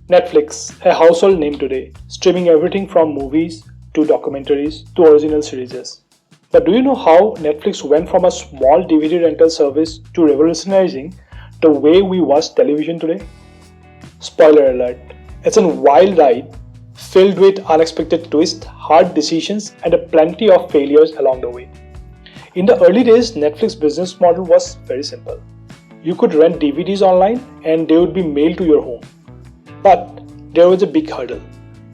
Netflix, a household name today, streaming everything from movies to documentaries to original series. But do you know how Netflix went from a small DVD rental service to revolutionizing the way we watch television today? Spoiler alert, it's a wild ride filled with unexpected twists, hard decisions, and plenty of failures along the way. In the early days, Netflix's business model was very simple. You could rent DVDs online and they would be mailed to your home. But there was a big hurdle.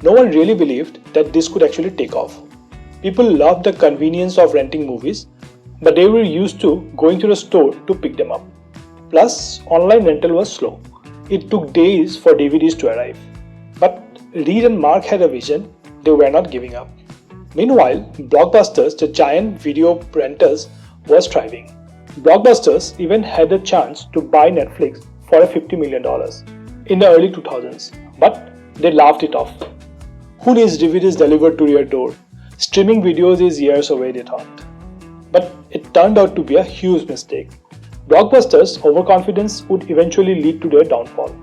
No one really believed that this could actually take off. People loved the convenience of renting movies, but they were used to going to the store to pick them up. Plus, online rental was slow. It took days for DVDs to arrive. But Reed and Mark had a vision. They were not giving up. Meanwhile, Blockbusters, the giant video rentals, was thriving. Blockbusters even had a chance to buy Netflix for $50 million in the early 2000s, but they laughed it off. Who needs DVDs delivered to your door? Streaming videos is years away, they thought. But it turned out to be a huge mistake. Blockbusters' overconfidence would eventually lead to their downfall.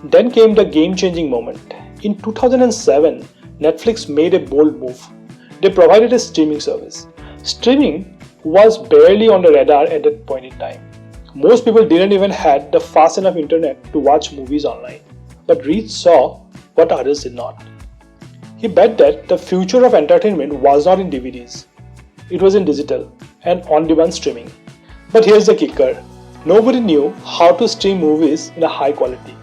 Then came the game-changing moment. In 2007, Netflix made a bold move. They provided a streaming service. Streaming was barely on the radar at that point in time. Most people didn't even have the fast enough internet to watch movies online. But Reed saw what others did not. He bet that the future of entertainment was not in DVDs. It was in digital and on-demand streaming. But here's the kicker. Nobody knew how to stream movies in a high quality,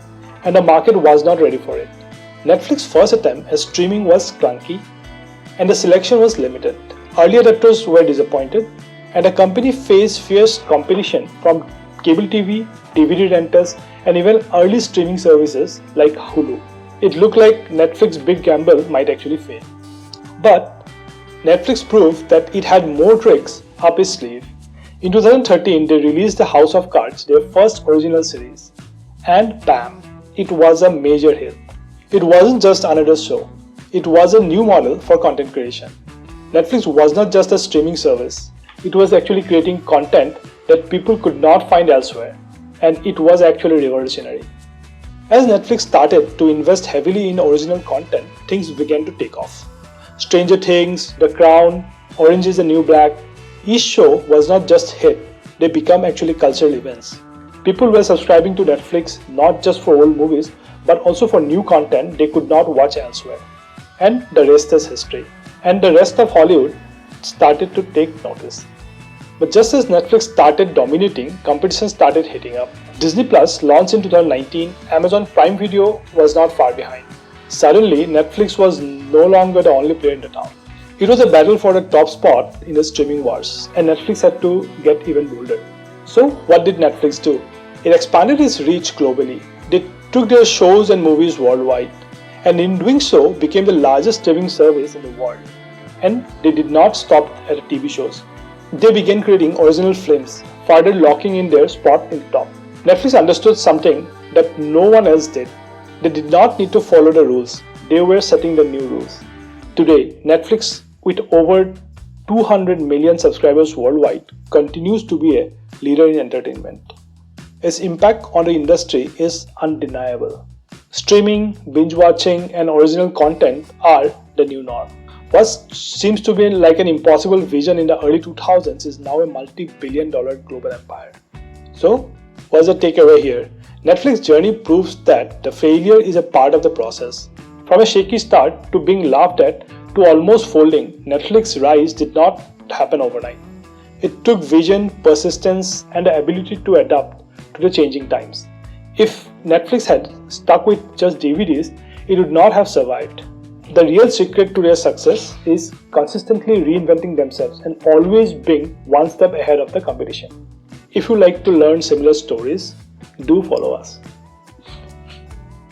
and the market was not ready for it. Netflix's first attempt at streaming was clunky, and the selection was limited. Early adopters were disappointed, and the company faced fierce competition from cable TV, DVD renters, and even early streaming services like Hulu. It looked like Netflix's big gamble might actually fail. But Netflix proved that it had more tricks up its sleeve. In 2013, they released The House of Cards, their first original series. And bam, it was a major hit. It wasn't just another show. It was a new model for content creation. Netflix was not just a streaming service. It was actually creating content that people could not find elsewhere. And it was actually revolutionary. As Netflix started to invest heavily in original content, things began to take off. Stranger Things, The Crown, Orange is the New Black. Each show was not just hit, they became actually cultural events. People were subscribing to Netflix not just for old movies, but also for new content they could not watch elsewhere. And the rest is history. And the rest of Hollywood started to take notice. But just as Netflix started dominating, competition started heating up. Disney Plus launched in 2019, Amazon Prime Video was not far behind. Suddenly, Netflix was no longer the only player in the town. It was a battle for the top spot in the streaming wars, and Netflix had to get even bolder. So, what did Netflix do? It expanded its reach globally. They took their shows and movies worldwide, and in doing so, became the largest streaming service in the world. And they did not stop at the TV shows. They began creating original films, further locking in their spot in the top. Netflix understood something that no one else did. They did not need to follow the rules. They were setting the new rules. Today, Netflix, with over 200 million subscribers worldwide, continues to be a leader in entertainment. Its impact on the industry is undeniable. Streaming, binge watching, and original content are the new norm. What seems to be like an impossible vision in the early 2000s is now a multi-billion-dollar global empire. So, what's the takeaway here? Netflix's journey proves that the failure is a part of the process. From a shaky start to being laughed at to almost folding, Netflix's rise did not happen overnight. It took vision, persistence, and the ability to adapt to the changing times. If Netflix had stuck with just DVDs, it would not have survived. The real secret to their success is consistently reinventing themselves and always being one step ahead of the competition. If you like to learn similar stories, do follow us.